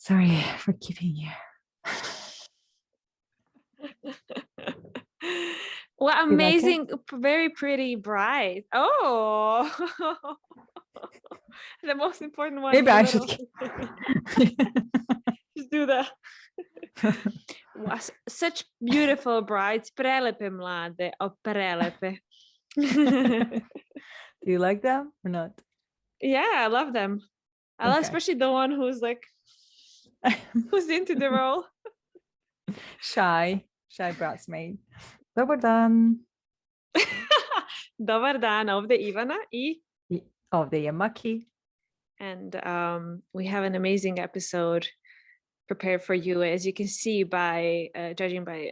Sorry for keeping you. What You like it? amazing, very pretty bride. Oh, the most important one. Maybe in the I should. middle. Just do that. Such beautiful brides. Prelepe mlade. Oh, prelepe. Do you like them or not? Yeah, I love them. I love Okay. especially the one who's like, who's into the role. Shy bridesmaid. Dobar dan. Dobar dan, ovde Ivana Ovde je Maki. and we have an amazing episode prepared for you, as you can see by judging by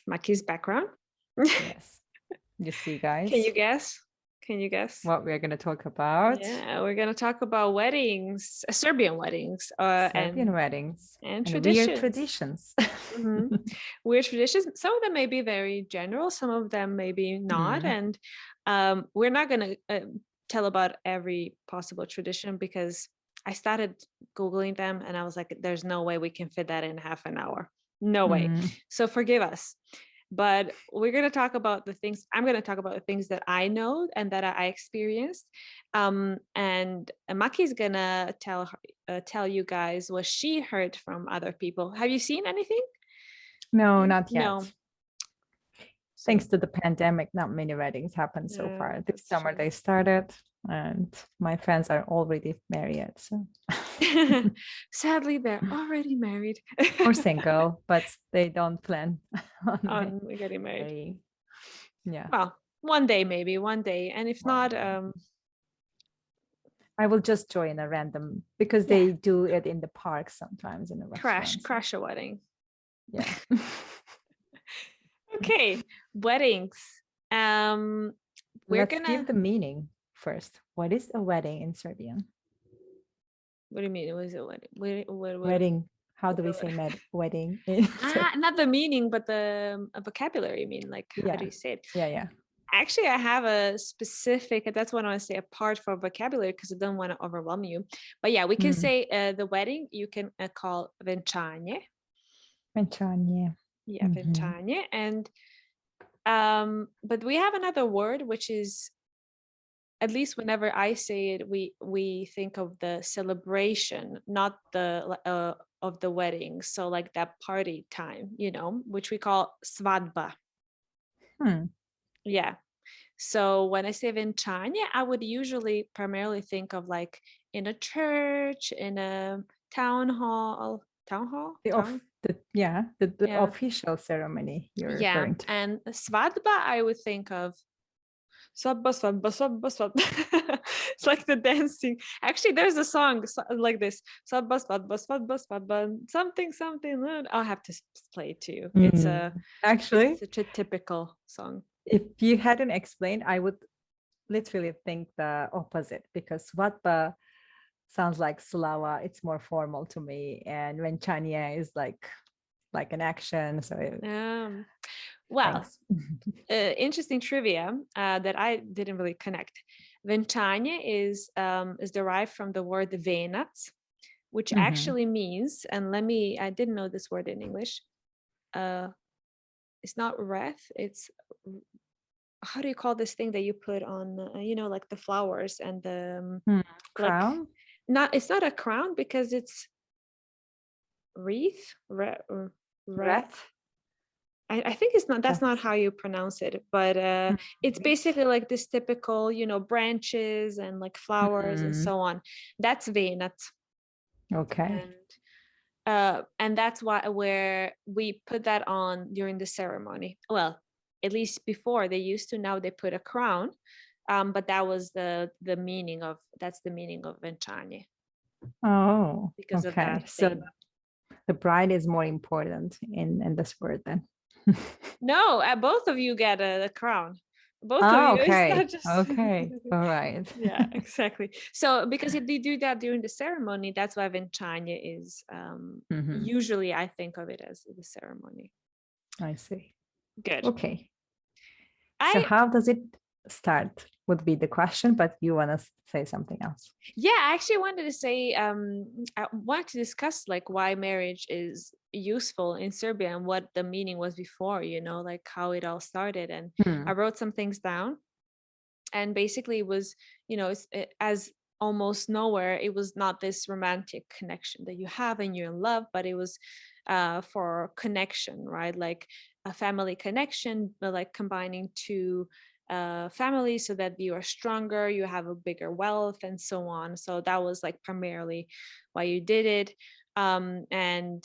Maki's background. Yes. You see, guys. Can you guess? What we're going to talk about? Yeah, we're going to talk about weddings, Serbian weddings, Serbian weddings and weird traditions. Mm-hmm. Weird traditions. Some of them may be very general, some of them maybe not. And we're not going to tell about every possible tradition because I started Googling them and I was like, there's no way we can fit that in half an hour. No way. So forgive us. But we're going to talk about the things, I'm going to talk about the things that I know and that I experienced. And Maki's going to tell you guys what she heard from other people. Have you seen anything? No, not yet. No. Thanks to the pandemic, not many weddings happened so far. This summer they started and my friends are already married. So sadly, they're already married. Or single, but they don't plan on getting married. Yeah. Well, one day, maybe one day. And if not, I will just join a random because they do it in the park sometimes in the restaurant. Crash a wedding. Yeah. Okay, weddings. Let's give the meaning first. What is a wedding in Serbian? What do you mean? What is a wedding? Wedding. How do we say wedding? Not the meaning, but the vocabulary. I mean, like, how do you say it? Yeah. Actually, I have a specific, that's what I want to say, apart from vocabulary, because I don't want to overwhelm you. But yeah, we can say the wedding, you can call venčanje. Venčanje. Yeah, venčanje. And but we have another word, which is, at least whenever I say it, we think of the celebration, not the of the wedding. So like that party time, which we call svadba. Yeah. So when I say venčanje, I would usually primarily think of like in a church, in a town hall. The official ceremony you're referring to. And svadba, I would think of svadba. It's like the dancing. Actually, there's a song like this. Svadba, something. I'll have to play it to you. It's it's such a typical song. If you hadn't explained, I would literally think the opposite, because svadba sounds like slava. It's more formal to me, and venčanje is like an action. So interesting trivia that I didn't really connect. Venčanje is derived from the word venac, which actually means, and I didn't know this word in English. It's not wreath. It's, how do you call this thing that you put on, like the flowers and the crown? It's not a crown, because it's wreath. Wreath. I think it's not. That's not how you pronounce it, but it's basically like this typical, branches and like flowers and so on. That's venac. Okay. And that's where we put that on during the ceremony. Well, at least before they used to. Now they put a crown, but that was the meaning of venčanje. Oh, because of that. So the bride is more important in this word then. No, both of you get a crown. Both of you. Okay. It's not just... Okay. All right. Yeah, exactly. So because if they do that during the ceremony, that's why venčanje is usually, I think of it as the ceremony. I see. Good. Okay. So how does it start? would be the question, but you want to say something else. Yeah, I actually wanted to say, I wanted to discuss like why marriage is useful in Serbia and what the meaning was before, like how it all started. And I wrote some things down, and basically it was, as almost nowhere, it was not this romantic connection that you have and you're in love, but it was for connection, right? Like a family connection, but like combining two families so that you are stronger, you have a bigger wealth, and so on. So that was like primarily why you did it. And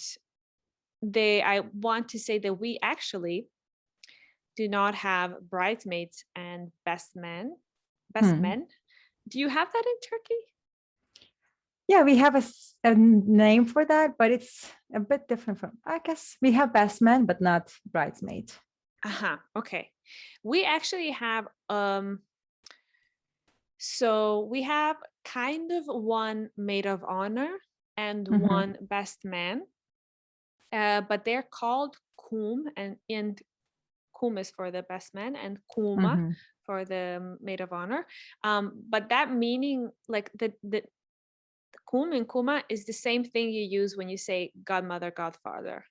I want to say that we actually do not have bridesmaids and best men. Do you have that in Turkey? Yeah, we have a name for that, but it's a bit different from, I guess we have best man, but not bridesmaid. Okay. We actually have, so we have kind of one maid of honor and one best man, but they're called kum, and kum is for the best man and kuma for the maid of honor. But that meaning, like the kum and kuma is the same thing you use when you say godmother, godfather.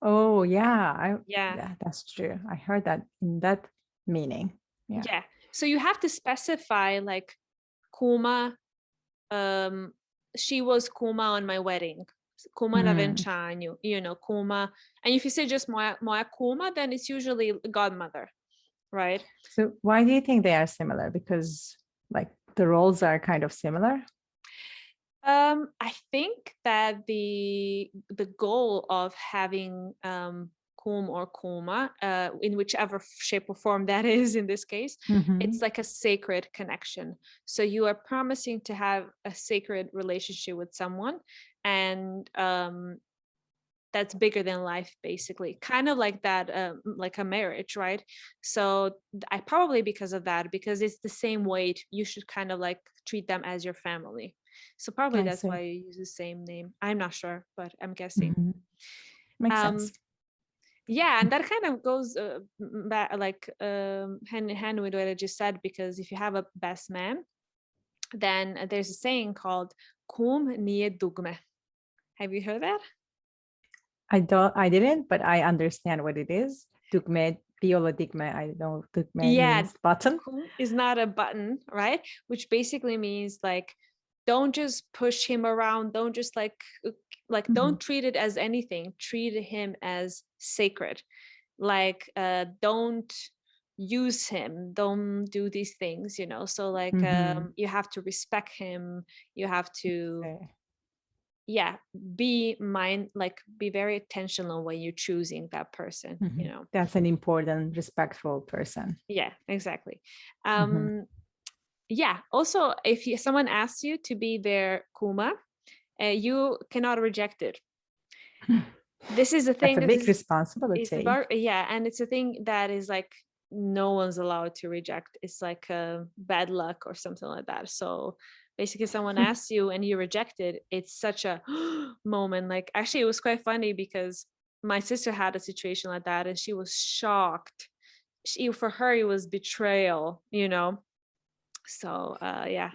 Oh yeah, Yeah, that's true. I heard that in that meaning. Yeah. So you have to specify like kuma. She was kuma on my wedding. Kuma na venčanju, kuma. And if you say just moja kuma, then it's usually godmother, right? So why do you think they are similar? Because like the roles are kind of similar. I think that the goal of having kum or kuma, in whichever shape or form that is in this case, it's like a sacred connection. So you are promising to have a sacred relationship with someone, and that's bigger than life, basically, kind of like that, like a marriage, right? So I probably because of that, because it's the same weight, you should kind of like treat them as your family. So probably that's why you use the same name. I'm not sure, but I'm guessing. Makes sense. Yeah, and that kind of goes back, like hand in hand with what I just said, because if you have a best man, then there's a saying called "kum nije dugme." Have you heard that? I didn't, but I understand what it is. Dugme, viola digme. I know dugme means button. Kum is not a button, right? Which basically means like, don't just push him around. Don't just like don't treat it as anything. Treat him as sacred. Like don't use him. Don't do these things, So like you have to respect him. You have to be very intentional when you're choosing that person, That's an important, respectful person. Yeah, exactly. Yeah, also if someone asks you to be their kuma, you cannot reject it. This is a thing. That's a big responsibility. And it's a thing that is like no one's allowed to reject. It's like bad luck or something like that. So basically someone asks you and you reject it, it's such a moment. Like actually it was quite funny because my sister had a situation like that and she was shocked. For her it was betrayal, So yeah.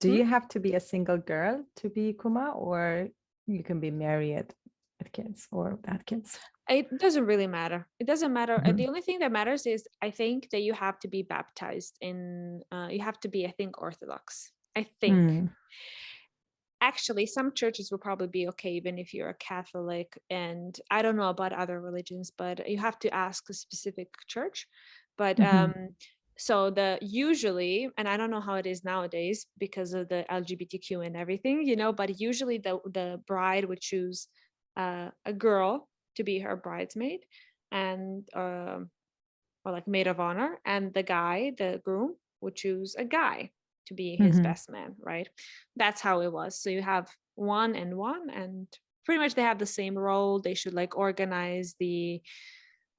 Do you have to be a single girl to be kuma, or you can be married with kids or without kids? It doesn't really matter. It doesn't matter. The only thing that matters is I think that you have to be baptized in, you have to be, I think, Orthodox. I think. Actually, some churches will probably be okay even if you're a Catholic. And I don't know about other religions, but you have to ask a specific church. But so usually, and I don't know how it is nowadays because of the LGBTQ and everything, but usually the bride would choose a girl to be her bridesmaid and or like maid of honor, and the groom, would choose a guy to be his best man, right? That's how it was. So you have one, and pretty much they have the same role. They should like organize the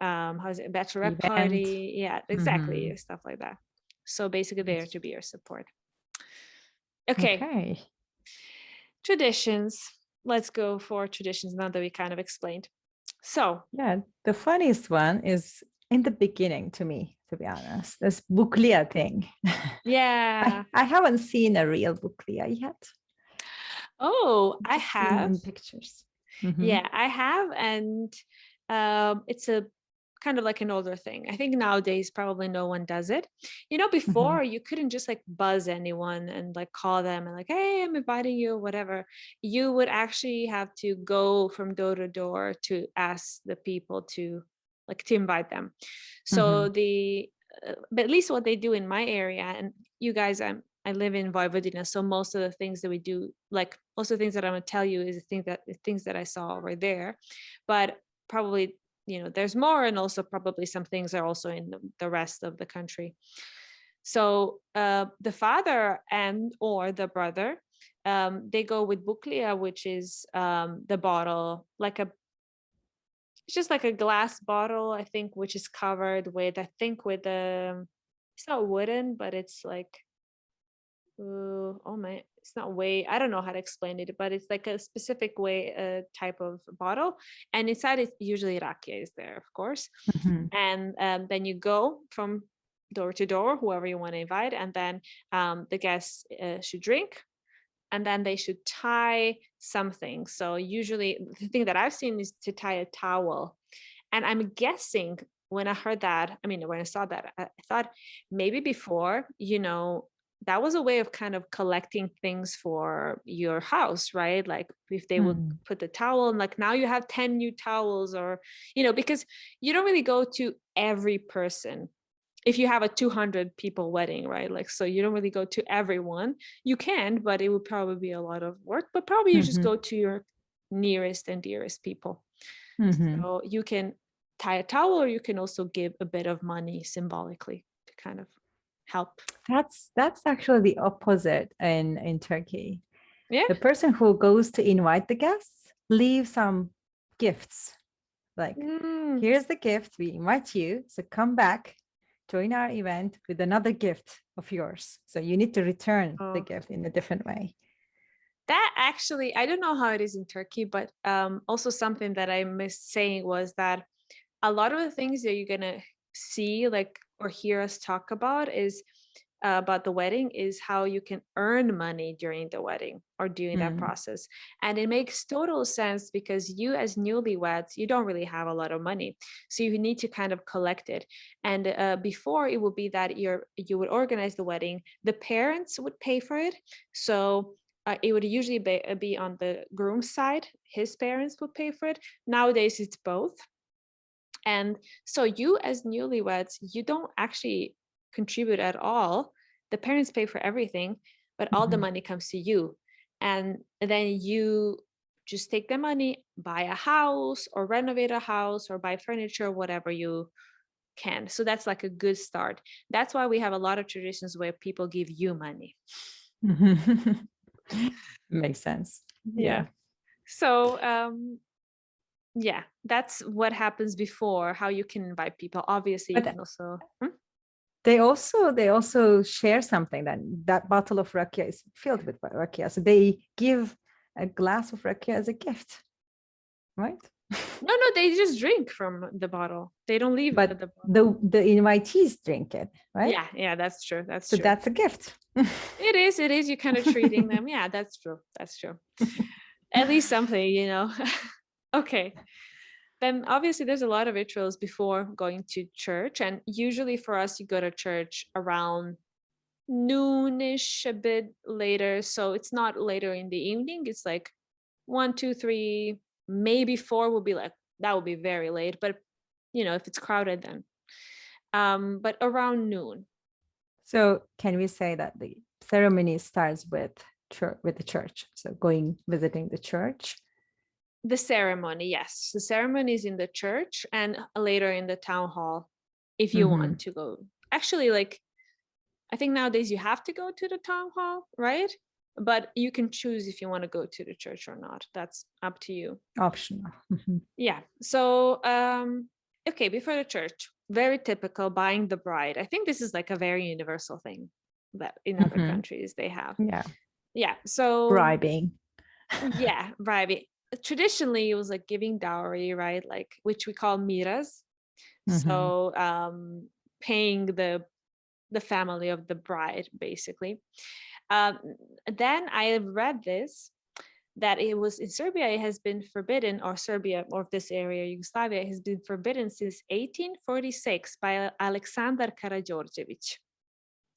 bachelorette party. Yeah, exactly. Stuff like that. So basically there to be your support. Okay. Traditions. Let's go for traditions now that we kind of explained. So yeah, the funniest one is in the beginning, to me, to be honest, this buklia thing. Yeah. I haven't seen a real buklia yet. Oh, I Just seen have. in pictures. Mhm. Yeah, I have. And it's a kind of like an older thing. I think nowadays probably no one does it. You know, before you couldn't just like buzz anyone and like call them and like, hey, I'm inviting you, whatever. You would actually have to go from door to door to ask the people to like to invite them. So but at least what they do in my area, and you guys, I live in Vojvodina, so most of the things that we do, like most of the things that I'm gonna tell you, is the things that I saw over there. But probably, you know, there's more, and also probably some things are also in the rest of the country. So the father and or the brother, they go with buklia, which is the bottle, like it's just like a glass bottle, I think, which is covered with, I think with it's not wooden, but it's like, oh my, it's not way, I don't know how to explain it, but it's like a specific way, type of bottle, and inside it usually rakia is there, of course. And then you go from door to door, whoever you want to invite, and then the guests should drink, and then they should tie something. So usually the thing that I've seen is to tie a towel. And I'm guessing, when I heard that, I mean, when I saw that, I thought maybe before, you know, that was a way of kind of collecting things for your house, right? Like if they would put the towel and like, now you have 10 new towels, or, you know, because you don't really go to every person if you have a 200 people wedding, right? Like, so you don't really go to everyone. You can, but it would probably be a lot of work, but probably you just go to your nearest and dearest people. So you can tie a towel, or you can also give a bit of money symbolically to kind of help. That's actually the opposite in Turkey. Yeah. The person who goes to invite the guests leave some gifts. Like, here's the gift, we invite you, so come back, join our event with another gift of yours. So you need to return the gift in a different way. That actually, I don't know how it is in Turkey, but also something that I missed saying was that a lot of the things that you're gonna see, like, or hear us talk about is about the wedding, is how you can earn money during the wedding or during that process. And it makes total sense, because you as newlyweds, you don't really have a lot of money, so you need to kind of collect it. And before, it would be that you would organize the wedding, the parents would pay for it. So it would usually be on the groom's side, his parents would pay for it. Nowadays it's both. And so you as newlyweds, you don't actually contribute at all. The parents pay for everything, but all the money comes to you. And then you just take the money, buy a house or renovate a house or buy furniture, whatever you can. So that's like a good start. That's why we have a lot of traditions where people give you money. Makes sense. Yeah. So yeah, that's what happens before, how you can invite people. Obviously, you can also they also share something. That bottle of rakia is filled with rakia, so they give a glass of rakia as a gift, right? No, they just drink from the bottle. They don't leave but the bottle. the invitees drink it, right? Yeah, that's true. So that's a gift. It is. You're kind of treating them. Yeah, that's true. At least something, you know. Okay. Then obviously there's a lot of rituals before going to church. And usually for us, you go to church around noonish, a bit later. So it's not later in the evening. It's like 1, 2, 3, maybe 4 would be like, that would be very late. But you know, if it's crowded, then but around noon. So can we say that the ceremony starts with the church? So visiting the church. The ceremony, yes. The ceremony is in the church, and later in the town hall, if you want to go. Actually, like, I think nowadays you have to go to the town hall, right? But you can choose if you want to go to the church or not. That's up to you. Optional. Yeah. So, okay, before the church, very typical, buying the bride. I think this is like a very universal thing that in other countries they have. Yeah. So bribing. Yeah, bribing. Traditionally, it was like giving dowry, right? Like, which we call miras. So paying the family of the bride, basically. Then I read this, that it was in Serbia, it has been forbidden, or Serbia, or this area, Yugoslavia, it has been forbidden since 1846 by Aleksandar Karađorđević.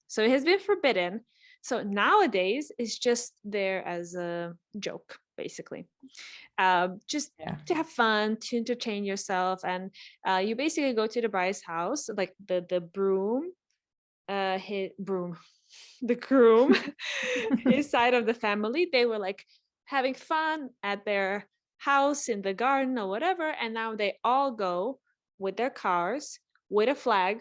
So it has been forbidden. So nowadays it's just there as a joke, basically. Just to have fun, to entertain yourself. And you basically go to the bride's house, like the groom, his side of the family, they were like having fun at their house in the garden or whatever. And now they all go with their cars, with a flag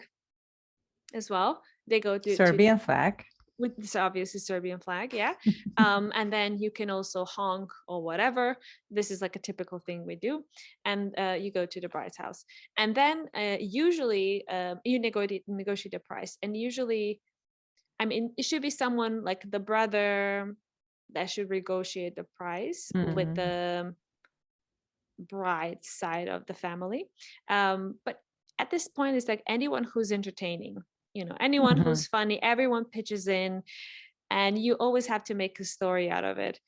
as well. They go to Serbian flag. With this obviously Serbian flag, yeah. And then you can also honk or whatever. This is like a typical thing we do. And you go to the bride's house. And then usually you negotiate the price. And usually, I mean, it should be someone like the brother that should negotiate the price with the bride's side of the family. But at this point, it's like anyone who's entertaining, anyone who's funny, everyone pitches in, and you always have to make a story out of it.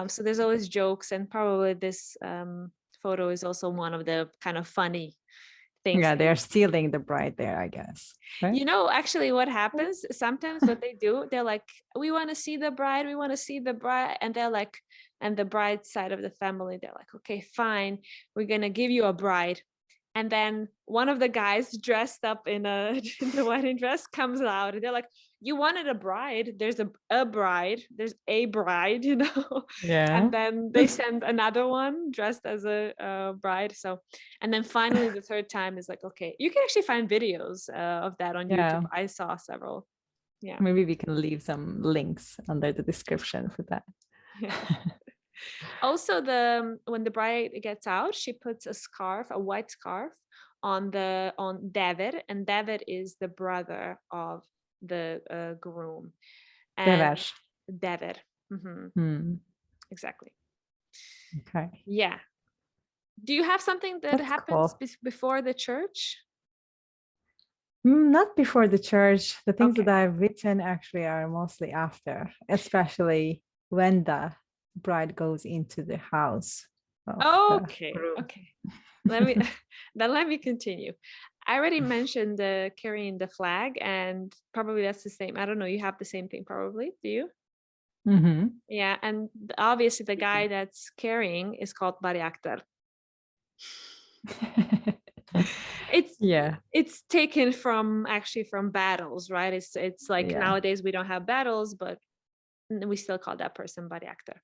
So there's always jokes, and probably this photo is also one of the kind of funny things. Yeah, they're stealing the bride there, I guess. Right? Actually what happens sometimes, what they do, they're like, we want to see the bride, and they're like, and the bride side of the family, they're like, okay, fine, we're gonna give you a bride. And then one of the guys dressed up in the wedding dress comes out, and they're like, you wanted a bride, there's a bride, there's a bride, Yeah. And then they send another one dressed as a bride. So, and then finally the third time is like, okay, you can actually find videos of that on YouTube. I saw several. Yeah. Maybe we can leave some links under the description for that. Yeah. Also, when the bride gets out, she puts a white scarf on Dever, and Dever is the brother of the groom. And Dever. Exactly. Okay. Yeah. Do you have something that happens before the church? Not before the church. The things that I've written actually are mostly after, especially when the bride goes into the house. Okay. Let me continue. I already mentioned carrying the flag, and probably that's the same. I don't know. You have the same thing, probably. Do you? Yeah, and obviously the guy that's carrying is called bariaktar. It's taken from battles, right? It's like nowadays we don't have battles, but we still call that person bariaktar.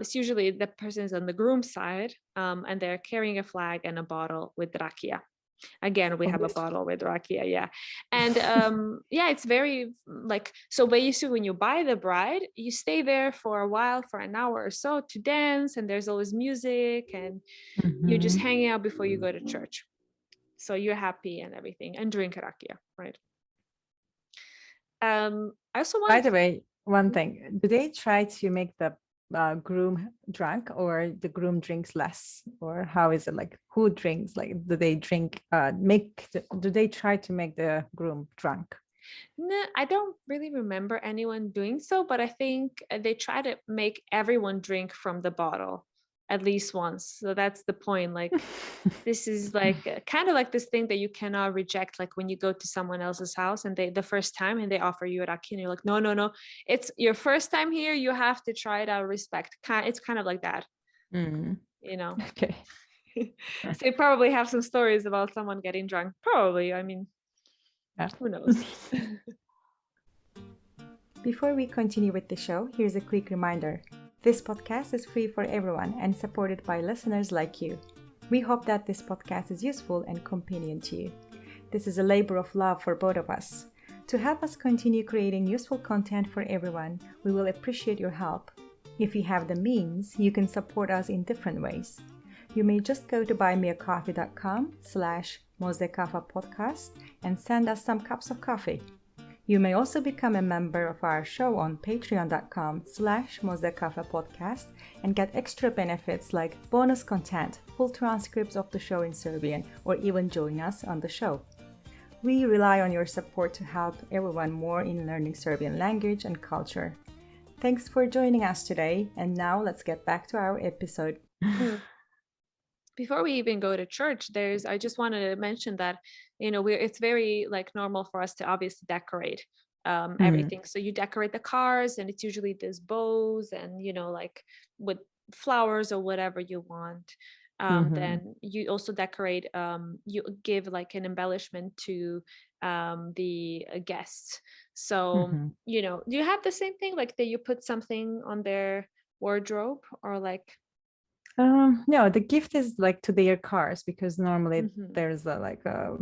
It's usually the person is on the groom's side, and they're carrying a flag and a bottle with rakia. Again, we have a bottle with rakia, and it's very like, so basically when you buy the bride, you stay there for a while, for an hour or so, to dance, and there's always music, and you're just hanging out before you go to church. So you're happy and everything, and drink rakia, right? I also want. By the way, one thing: do they try to make the groom drunk, or the groom drinks less, or how is it? Like, who drinks? Like, do they drink? Do they try to make the groom drunk? No, I don't really remember anyone doing so, but I think they try to make everyone drink from the bottle at least once. So that's the point. Like, this is like kind of like this thing that you cannot reject. Like when you go to someone else's house and the first time and they offer you a raki, and you're like, no, it's your first time here. You have to try it out of respect. It's kind of like that, Okay. So you probably have some stories about someone getting drunk. Probably. I mean, who knows? Before we continue with the show, here's a quick reminder. This podcast is free for everyone and supported by listeners like you. We hope that this podcast is useful and convenient to you. This is a labor of love for both of us. To help us continue creating useful content for everyone, we will appreciate your help. If you have the means, you can support us in different ways. You may just go to buymeacoffee.com/Mozdekafa podcast and send us some cups of coffee. You may also become a member of our show on patreon.com/Mozdekafe and get extra benefits like bonus content, full transcripts of the show in Serbian, or even join us on the show. We rely on your support to help everyone more in learning Serbian language and culture. Thanks for joining us today, and now let's get back to our episode. Before we even go to church, I just wanted to mention that, it's very like normal for us to obviously decorate everything. So you decorate the cars, and it's usually these bows and, like with flowers or whatever you want. Then you also decorate, you give like an embellishment to the guests. So, do you have the same thing, like that you put something on their wardrobe or like? No, the gift is like to their cars, because normally there's like a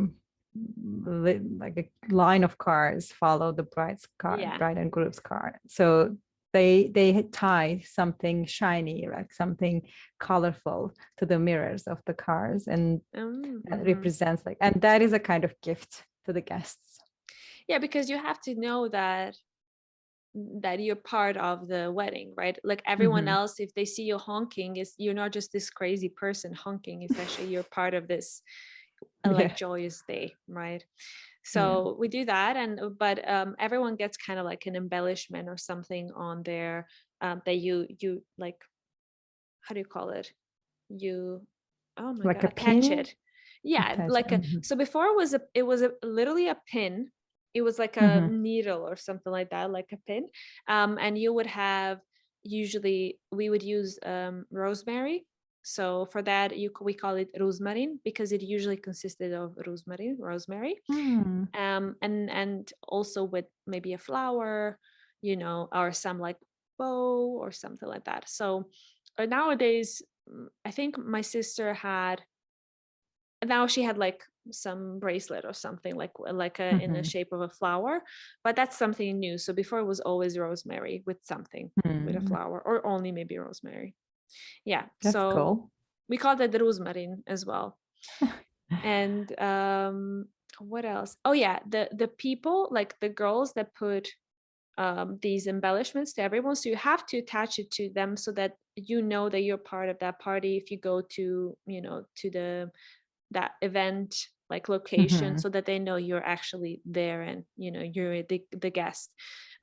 line of cars follow the bride's car, bride and groom's car. So they tie something shiny, like something colorful, to the mirrors of the cars, and that represents and that is a kind of gift to the guests. Yeah, because you have to know that you're part of the wedding, right? Like everyone else, if they see you honking, you're not just this crazy person honking. It's actually you're part of this joyous day, right? So we do that, but everyone gets kind of like an embellishment or something on their that you like, how do you call it? Like attach it. Yeah, so before it was literally a pin. It was like a needle or something like that, like a pin. And you would have, usually we would use rosemary. So for that, we call it rosmarin, because it usually consisted of rosemary. And also with maybe a flower, or some like bow or something like that. So nowadays, I think my sister had like some bracelet or something like in the shape of a flower, but that's something new. So before it was always rosemary with something, with a flower, or only maybe rosemary. Yeah, that's so cool. We called it rosmarin as well. And what else? Oh yeah, the people, like the girls that put these embellishments to everyone, so you have to attach it to them so that that you're part of that party if you go to to that event like location, so that they know you're actually there and you're the guest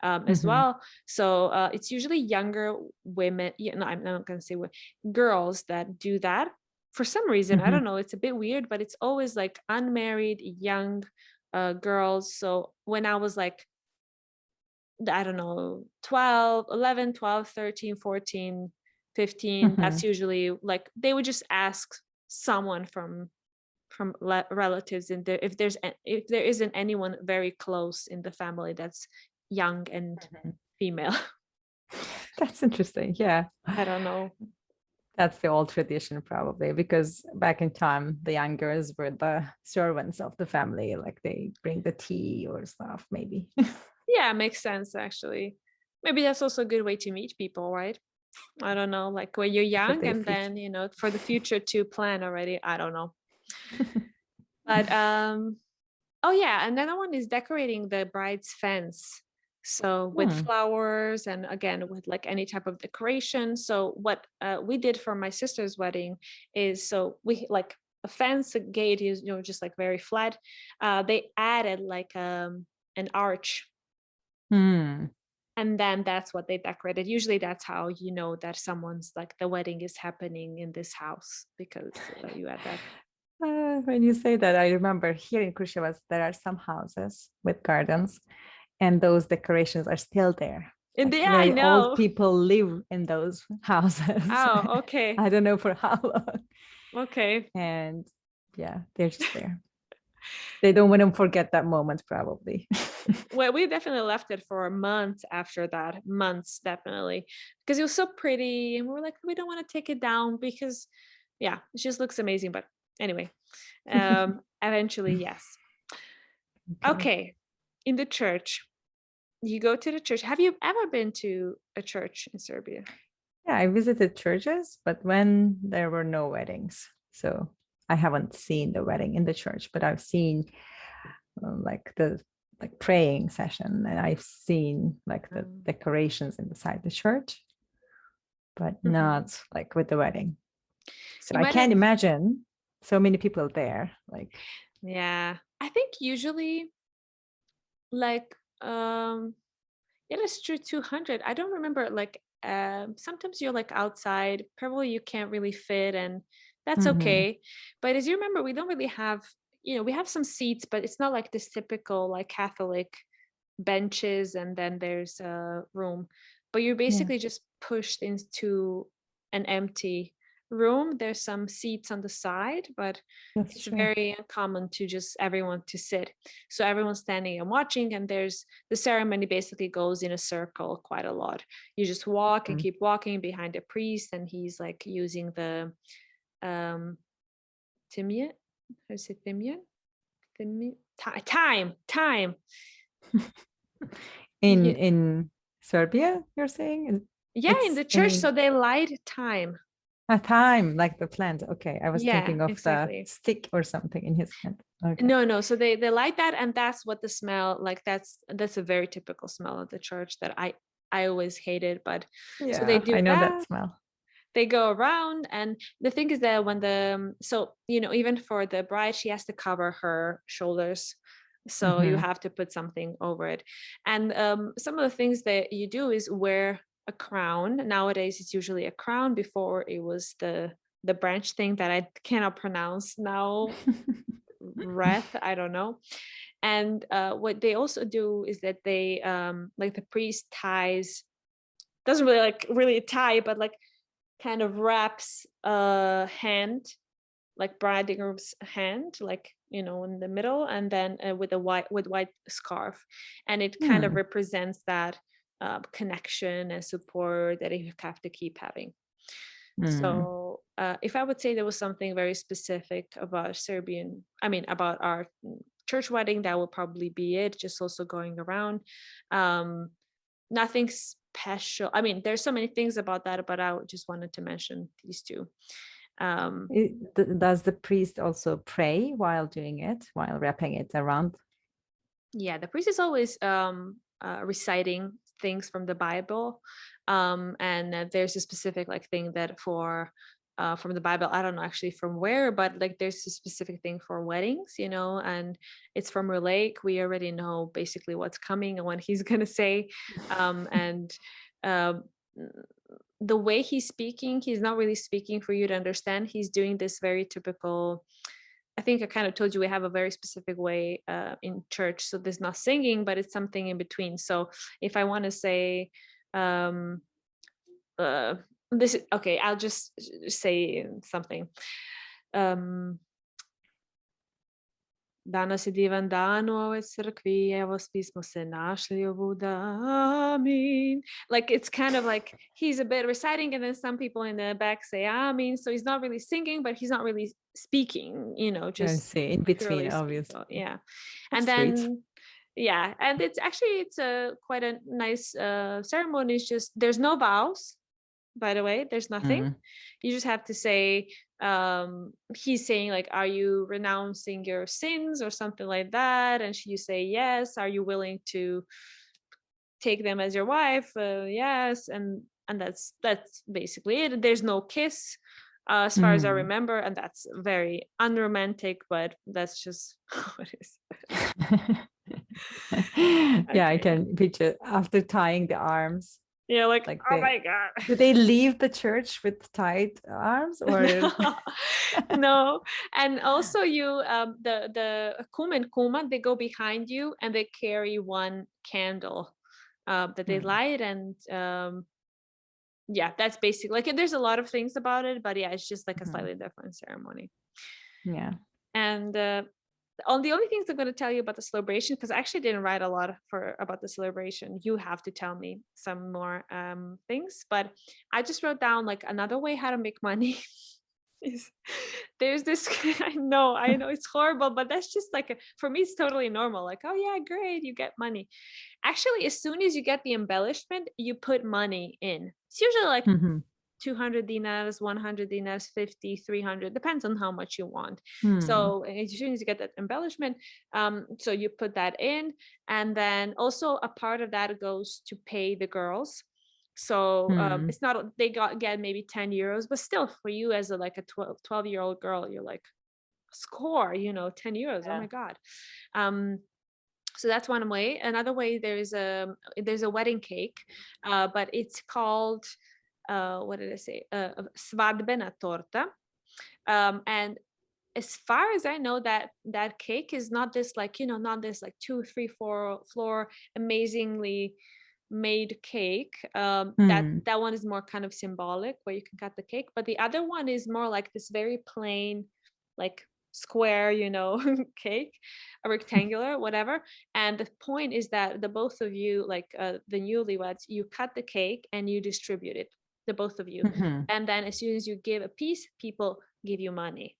as well. So it's usually younger women, I'm not going to say girls that do that for some reason. I don't know, it's a bit weird, but it's always like unmarried young girls. So when I was like, I don't know, 11, 12, 13, 14, 15, that's usually like they would just ask someone from relatives, and if there isn't anyone very close in the family that's young and female. That's interesting. Yeah, I don't know. That's the old tradition, probably, because back in time, the young girls were the servants of the family, like they bring the tea or stuff, maybe. Yeah, makes sense, actually. Maybe that's also a good way to meet people, right? I don't know, like when you're young and then, for the future to plan already. I don't know. But oh yeah, another one is decorating the bride's fence. So with flowers, and again with like any type of decoration. So what we did for my sister's wedding is, so we like a fence, a gate is just like very flat. They added like an arch. And then that's what they decorated. Usually that's how you know that someone's like the wedding is happening in this house, because you add that. When you say that, I remember here in Kruševac, there are some houses with gardens, and those decorations are still there. I know. Old people live in those houses. Oh, okay. I don't know for how long. Okay. And yeah, they're just there. They don't want to forget that moment, probably. Well, we definitely left it for months after that. Months, definitely. Because it was so pretty. And we were like, we don't want to take it down because, yeah, it just looks amazing. But anyway, eventually, yes. Okay. In the church. You go to the church. Have you ever been to a church in Serbia? Yeah, I visited churches, but when there were no weddings. So I haven't seen the wedding in the church, but I've seen like the like praying session, and I've seen like the decorations inside the church, but not like with the wedding. So I can't imagine so many people there. Like, yeah, I think usually like it is true 200. I don't remember like sometimes you're like outside, probably you can't really fit, and that's okay. But as you remember, we don't really have, we have some seats, but it's not like this typical like Catholic benches and then there's a room, but you're basically just pushed into an empty room. There's some seats on the side, but that's it's true. very uncommon to just everyone to sit. So everyone's standing and watching, and there's the ceremony basically goes in a circle quite a lot. You just walk and keep walking behind the priest, and he's like using the timian. How is it timian? Time. In Serbia, you're saying? Yeah, in the church, so they light time. A time, like the plant. Okay, I was thinking of exactly. the stick or something in his hand. Okay. No. So they light that, and that's what the smell like. That's a very typical smell of the church that I always hated. But yeah, so they do I know that smell. They go around, and the thing is that when even for the bride, she has to cover her shoulders. So you have to put something over it. And some of the things that you do is wear a crown. Nowadays, it's usually a crown. Before it was the branch thing that I cannot pronounce now. Wreath, I don't know. And what they also do is that they like the priest ties, doesn't really tie, but like kind of wraps a hand, like bridegroom's hand, like in the middle, and then with white scarf, and it kind of represents that connection and support that you have to keep having. So if I would say there was something very specific about about our church wedding, that would probably be it. Just also going around, nothing special. I mean, there's so many things about that, but I just wanted to mention these two. Does the priest also pray while doing it, while wrapping it around? Yeah, the priest is always reciting things from the Bible, and there's a specific like thing that from the Bible. I don't know actually from where, but like there's a specific thing for weddings, and it's from Relake. We already know basically what's coming and what he's gonna say, and the way he's speaking, he's not really speaking for you to understand. He's doing this very typical. I think I kind of told you we have a very specific way in church. So there's not singing, but it's something in between. So if I want to say, this is okay, I'll just say something. Danas je divan dan u ovoj crkvi, evo svi smo se našli amin. Like it's kind of like he's a bit reciting, and then some people in the back say amin. So he's not really singing, but he's not really speaking, just I see, in between, obviously. Yeah. That's and then sweet. Yeah, and it's a quite a nice ceremony. It's just there's no vows, by the way. There's nothing. You just have to say, he's saying like, are you renouncing your sins or something like that, and you say yes. Are you willing to take them as your wife? Yes. And that's basically it. There's no kiss, as far as I remember, and that's very unromantic, but that's just what it is. Yeah, I can picture after tying the arms. Yeah, like oh my god. Do they leave the church with tied arms or no? And also you the kum and kuma, they go behind you and they carry one candle that they light, and yeah, that's basically like there's a lot of things about it, but yeah, it's just like a slightly different ceremony. Yeah. And on the only things I'm going to tell you about the celebration, because I actually didn't write a lot about the celebration. You have to tell me some more things, but I just wrote down like another way how to make money. There's this I know it's horrible, but that's just like for me it's totally normal. Like, oh yeah, great, you get money. Actually, as soon as you get the embellishment, you put money in. It's usually like 200 dinars, 100 dinars, 50, 300, depends on how much you want. So as soon as you get that embellishment, so you put that in, and then also a part of that goes to pay the girls. So it's not, they get maybe 10 euros, but still for you as a, like a 12-year-old girl, you're like, score, 10 euros. Oh my God. So that's one way. Another way, there's a wedding cake, but it's called, what did I say? Svadbena torta. And as far as I know, that cake is not this like, not this like 2, 3, 4 floor amazingly made cake. That one is more kind of symbolic, where you can cut the cake. But the other one is more like this very plain, like square, cake, a rectangular, whatever. And the point is that the both of you, like the newlyweds, you cut the cake and you distribute it, the both of you. And then as soon as you give a piece, people give you money.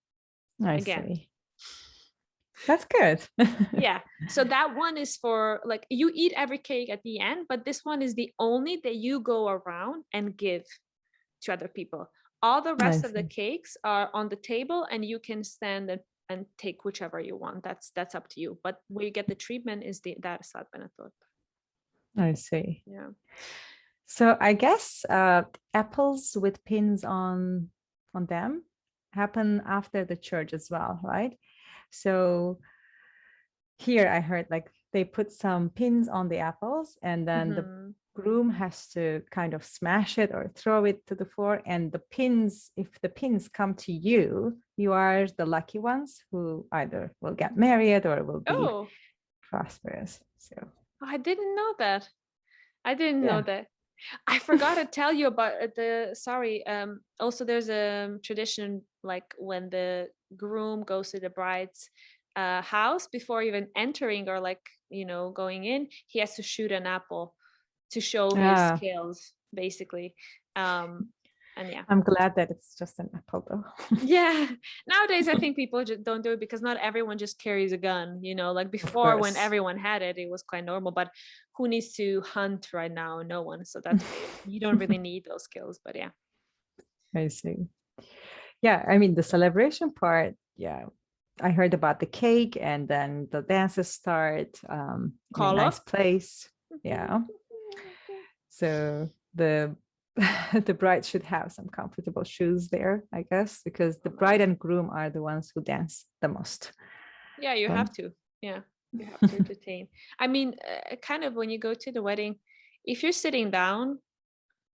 I again. see. That's good. Yeah. So that one is for like, you eat every cake at the end, but this one is the only that you go around and give to other people. All the rest of the cakes are on the table, and you can stand and take whichever you want. That's up to you. But where you get the treatment is that svadbena torta. I see. Yeah. So I guess apples with pins on them happen after the church as well, right? So here I heard like they put some pins on the apples, and then the groom has to kind of smash it or throw it to the floor. And the pins, if the pins come to you, you are the lucky ones who either will get married or will be prosperous. So I didn't know that. Know that. I forgot to tell you about also there's a tradition, like when the groom goes to the bride's house, before even entering or like, going in, he has to shoot an apple to show his skills, basically. And yeah, I'm glad that it's just an apple though. Yeah. Nowadays, I think people just don't do it because not everyone just carries a gun, like before when everyone had it, it was quite normal, but who needs to hunt right now? No one. So that's why you don't really need those skills, but yeah. I see. Yeah. I mean, the celebration part. Yeah. I heard about the cake, and then the dances start in a nice place. Yeah. So the bride should have some comfortable shoes there, I guess, because the bride and groom are the ones who dance the most. Yeah, you have to. Yeah, you have to entertain. I mean, kind of when you go to the wedding, if you're sitting down,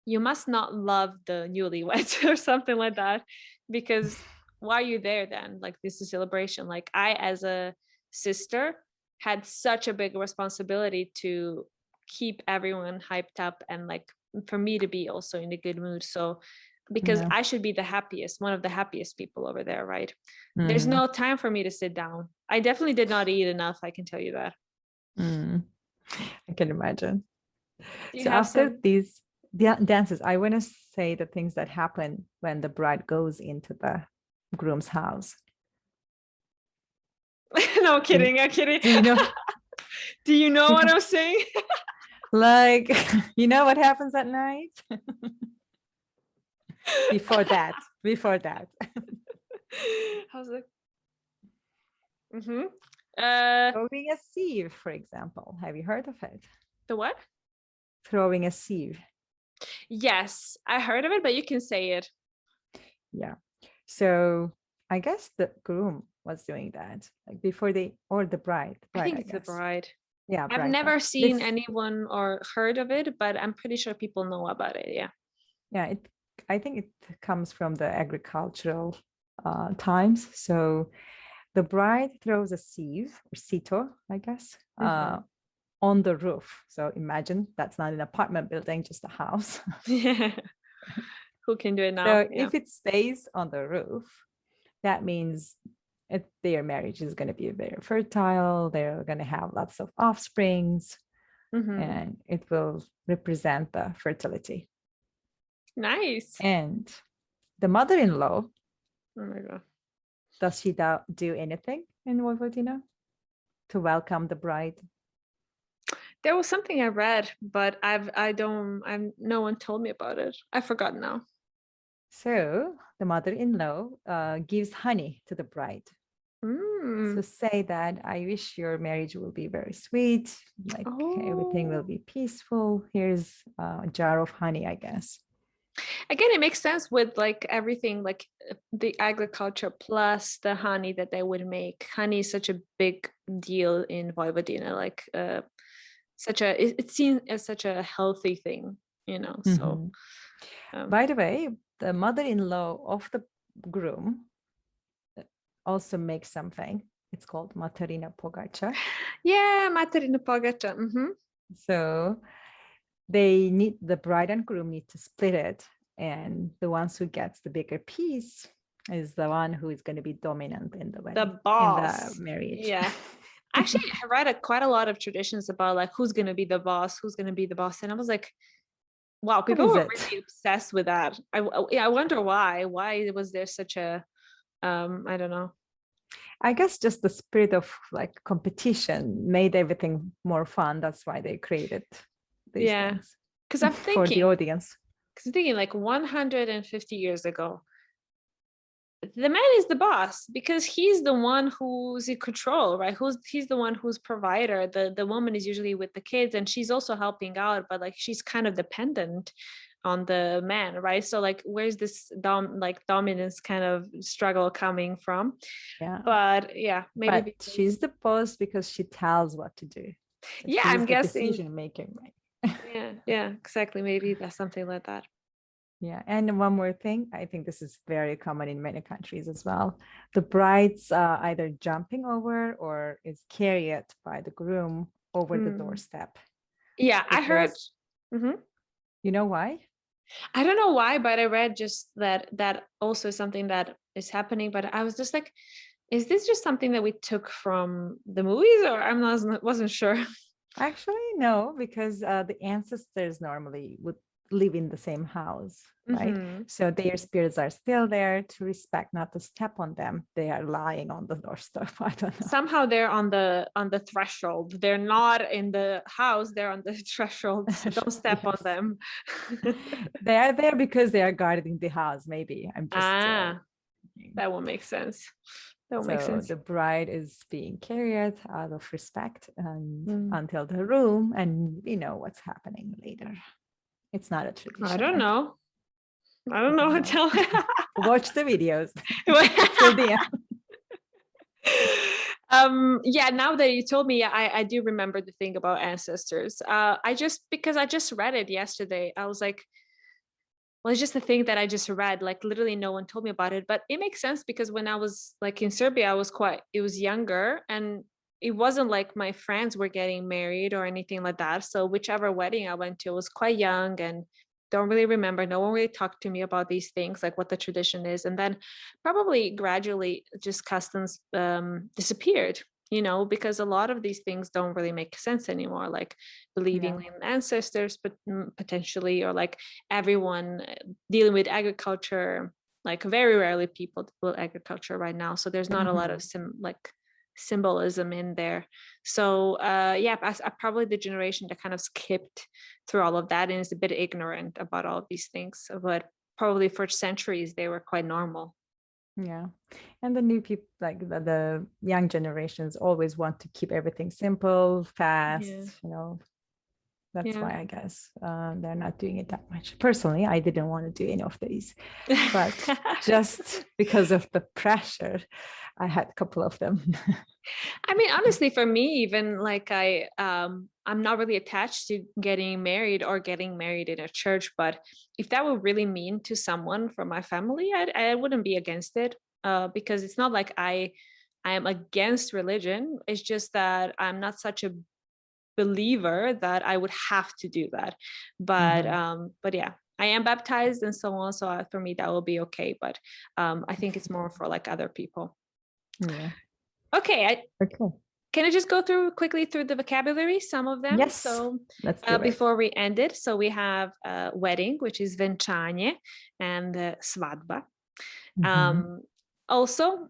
you must not love the newlyweds or something like that, because why are you there then? Like, this is a celebration. Like, I, as a sister, had such a big responsibility to keep everyone hyped up and like for me to be also in a good mood. So because I should be the happiest, one of the happiest people over there, right? There's no time for me to sit down. I definitely did not eat enough, I can tell you that. I can imagine. So after these dances, I want to say the things that happen when the bride goes into the groom's house. No, kidding. I'm kidding. Do you know what I'm saying? Like, what happens at night? Before that. How's it? Throwing a sieve, for example. Have you heard of it? The what? Throwing a sieve. Yes, I heard of it, but you can say it. Yeah. So I guess the groom was doing that, like before the bride. I think it's the bride. Yeah, I've never seen anyone or heard of it, but I'm pretty sure people know about it. Yeah. Yeah, I think it comes from the agricultural times. So the bride throws a sieve, or sito, I guess, on the roof. So imagine that's not an apartment building, just a house. Yeah. Who can do it now? So if it stays on the roof, that means their marriage is going to be very fertile. They're going to have lots of offsprings, and it will represent the fertility. Nice. And the mother-in-law, oh my God, does she do anything in Vojvodina to welcome the bride? There was something I read, but no one told me about it. I forgot now. So the mother-in-law gives honey to the bride. So say that I wish your marriage will be very sweet, like everything will be peaceful. Here's a jar of honey, I guess. Again, it makes sense with like everything, like the agriculture plus the honey that they would make. Honey is such a big deal in Vojvodina, like it's seen as such a healthy thing, you know. So by the way, the mother-in-law of the groom also makes something. It's called materina pogača. Yeah, materina pogača. So the bride and groom need to split it, and the ones who gets the bigger piece is the one who is going to be dominant in the wedding, the boss, in the marriage. Yeah. Actually, I read quite a lot of traditions about like who's going to be the boss, and I was like, wow, people were really obsessed with that. I wonder why was there such a I don't know. I guess just the spirit of like competition made everything more fun. That's why they created these things. Because I'm thinking for the audience. Because I'm thinking like 150 years ago, the man is the boss because he's the one who's in control, right? He's the one who's provider. The woman is usually with the kids and she's also helping out, but like she's kind of dependent on the man, right? So like where's this dominance kind of struggle coming from? Yeah. But yeah, maybe but she's the boss because she tells what to do. Yeah, I'm guessing decision making, right? yeah, exactly. Maybe that's something like that. Yeah, and one more thing, I think this is very common in many countries as well. The bride's either jumping over or is carried by the groom over the doorstep. Yeah, I heard. You know why? I don't know why, but I read just that also something that is happening. But I was just like, is this just something that we took from the movies, or wasn't sure. Actually, no, because the ancestors normally would live in the same house, right? So their spirits are still there to respect, not to step on them. They are lying on the doorstep. I don't know. Somehow they're on the threshold. They're not in the house. They're on the threshold. So don't step on them. They are there because they are guarding the house. Maybe I'm just. That will make sense. That will make sense. The bride is being carried out of respect until the room, and we know what's happening later. It's not a tradition. I don't know. I don't know. Tell Watch the videos. Yeah, now that you told me, I do remember the thing about ancestors. Because I just read it yesterday. I was like, well, it's just a thing that I just read, like literally no one told me about it, but it makes sense because when I was like in Serbia, it was younger and it wasn't like my friends were getting married or anything like that. So whichever wedding I went to was quite young and don't really remember. No one really talked to me about these things, like what the tradition is. And then probably gradually just customs disappeared, you know, because a lot of these things don't really make sense anymore, like believing in ancestors, but potentially, or like everyone dealing with agriculture, like very rarely people do agriculture right now. So there's not a lot of symbolism in there. So I probably the generation that kind of skipped through all of that and is a bit ignorant about all of these things, but probably for centuries they were quite normal. Yeah, and the new people, like the young generations, always want to keep everything simple, fast. You know, that's why I guess they're not doing it that much. Personally, I didn't want to do any of these, but just because of the pressure, I had a couple of them. I mean, honestly, for me, even like I'm not really attached to getting married or getting married in a church, but if that would really mean to someone from my family, I wouldn't be against it, because it's not like I am against religion. It's just that I'm not such a believer that I would have to do that. But yeah, I am baptized and so on. So for me, that will be okay. But I think it's more for like other people. Yeah. Okay. Can I just go quickly through the vocabulary, some of them? Yes. So let's do before we end it, so we have wedding, which is venčanje, and svadba. Also,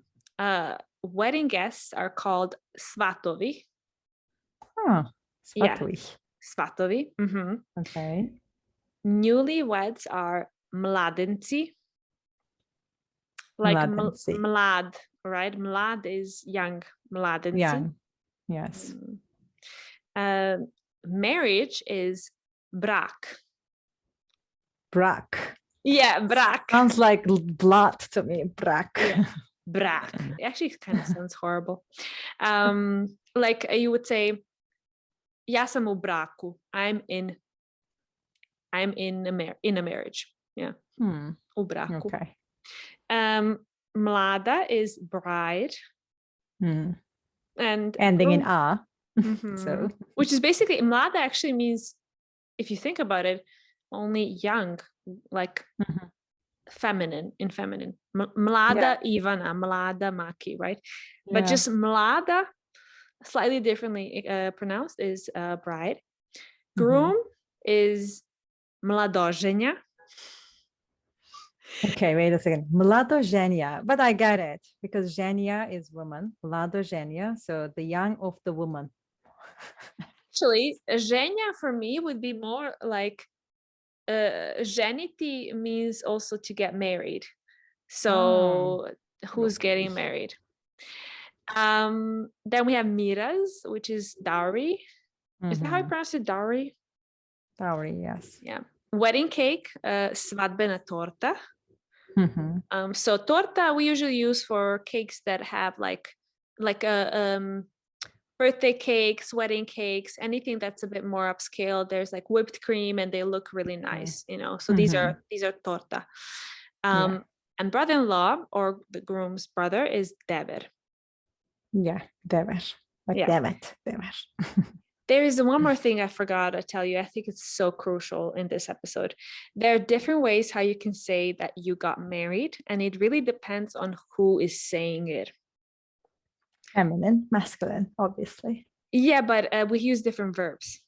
wedding guests are called svatovi. Svatovi. Svatovi. Okay. Newlyweds are mladenci. Like Mladenci. mlad, right? Mlad is young. Mladenci. Young. Yes. Marriage is brak. Brak. Yeah, brak. Sounds like blood to me. Brak. Yeah. Brak. It actually kind of sounds horrible. Like you would say, ja sam u braku. I'm in a marriage. Yeah. U braku. Okay. Mlada is bride. And ending in a. So which is basically, mlada actually means, if you think about it, only young, like feminine, in feminine. Mlada Ivana, mlada Maki, right? But just mlada, slightly differently pronounced, is bride. Groom is mladoženja. Okay, wait a second. Mladoženja, but I get it because ženja is woman. Mladoženja, so the young of the woman. Actually, ženja for me would be more like ženiti means also to get married. So who's getting married? Then we have miras, which is dowry. Is that how you pronounce it? Dowry? Dowry, yes. Yeah. Wedding cake, svadbena torta. So torta we usually use for cakes that have like a birthday cakes, wedding cakes, anything that's a bit more upscale. There's like whipped cream and they look really nice, you know. So these are torta. And brother-in-law, or the groom's brother, is dever. Yeah, dever. Like devet. There is one more thing I forgot to tell you. I think it's so crucial in this episode. There are different ways how you can say that you got married, and it really depends on who is saying it. Feminine, masculine, obviously. Yeah, but we use different verbs.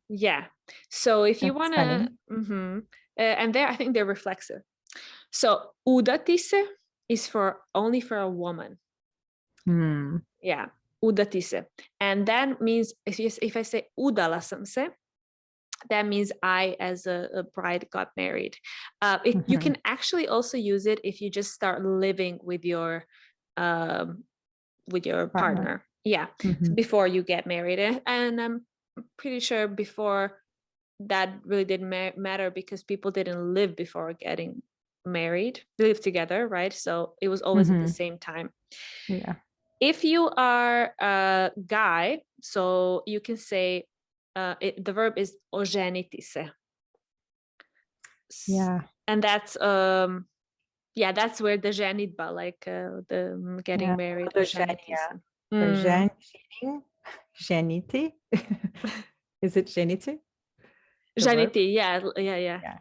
Yeah. So if you want to, and there, I think they're reflexive. So udati se is only for a woman. Yeah. Udati se. And that means if I say udala sam se, that means I, as a bride, got married. You can actually also use it if you just start living with your partner. Yeah, before you get married. And I'm pretty sure before that really didn't matter because people didn't live before getting married. They lived together, right? So it was always at the same time. Yeah. If you are a guy, so you can say the verb is oženiti se. Yeah. And that's that's where the ženitba, like the getting married. Ženiti. Is it ženiti? Ženiti, yeah.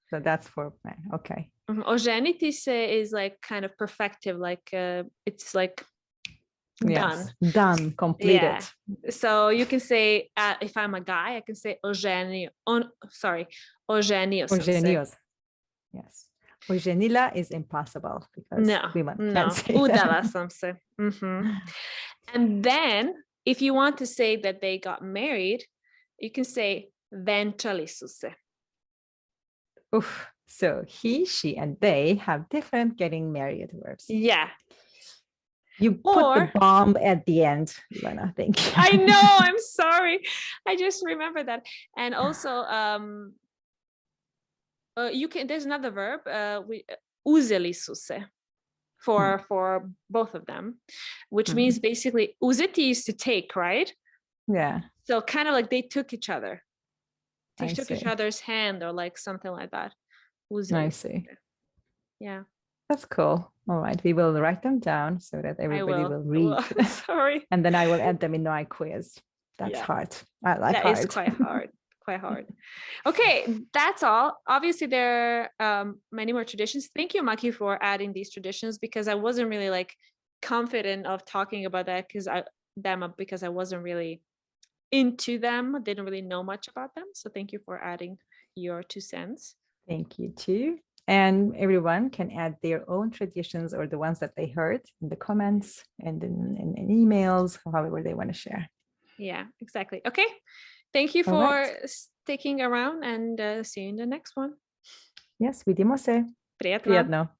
So that's for men. Okay. Oženiti se is like kind of perfective, like it's like done, completed. Yeah. So you can say if I'm a guy, I can say oženio. Oženio. Yes. Oženila is impossible because women can't say udala sam se. And then if you want to say that they got married, you can say venčali su se. So he, she, and they have different getting married verbs. Yeah. You put the bomb at the end, Lena, thank you. I know, I'm sorry. I just remember that. And also, there's another verb, uzeli su se, for both of them, which means basically, uzeti is to take, right? Yeah. So kind of like they took each other. They took each other's hand or like something like that. Uzeli. I see. Yeah. That's cool. All right. We will write them down so that everybody will read. Sorry. And then I will add them in my quiz. That's hard. I like that. That is quite hard. Quite hard. Okay, that's all. Obviously, there are many more traditions. Thank you, Maki, for adding these traditions because I wasn't really like confident of talking about that because I wasn't really into them. Didn't really know much about them. So thank you for adding your 2 cents. Thank you too. And everyone can add their own traditions or the ones that they heard in the comments and in emails, however they want to share. Yeah, exactly. Okay. Thank you for sticking around and see you in the next one. Yes, vidimo se. Prijetno. Prijetno.